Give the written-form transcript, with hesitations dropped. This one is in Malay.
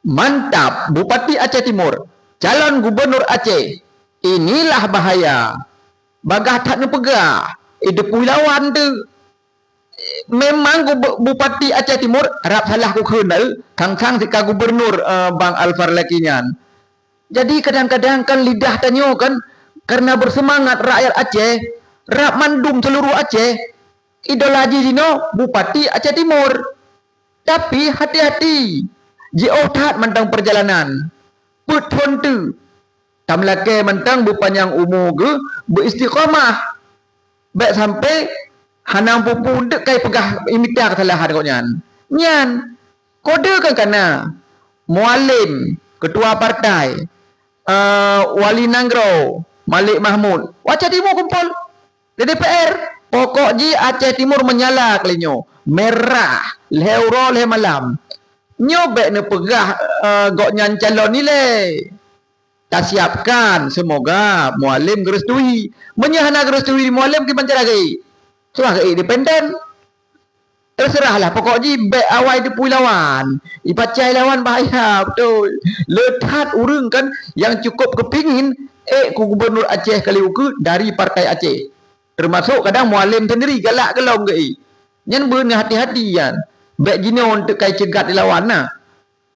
Mantap, Bupati Aceh Timur, calon gubernur Aceh. Inilah bahaya. Bagah tak nu pegah. Depui lawan tu. Memang Bupati Aceh Timur harap salah ku kenal kang-kang sika gubernur Bang Alfar Lakinyan. Jadi kadang-kadang kan lidah tanyo kan karena bersemangat rakyat Aceh, rap mandum seluruh Aceh. Idola Jino Bupati Aceh Timur. Tapi hati-hati. Jauh tat mentang perjalanan. Putun tu. Tamlake mentang bupanjang umur ke beristiqamah. Baik sampai hanang pupun dek kai pegah imita kesalahan kau nyan. Kode kan kana mualim ketua partai wali Nanggro Malik Mahmud Aceh Timur kumpul di DPR. Pokok ji Aceh Timur menyala kelinyo merah lehuro leh malam nyobek ne pegah gok nyan calon ni le. Tak siapkan, semoga mualim gerestui. Menyahana gerestui mualim ki pancar lagi. Soal ke independen. Terserahlah pokok ji bek awal di lawan. Ipacai lawan bahaya betul. Letat urang kan yang cukup kepingin ku gubernur Aceh kali uku dari partai Aceh. Termasuk kadang mualim sendiri galak gelong ke. Nyan bener hati-hati yan. Bek gini untuk kai cegat di lawan nah.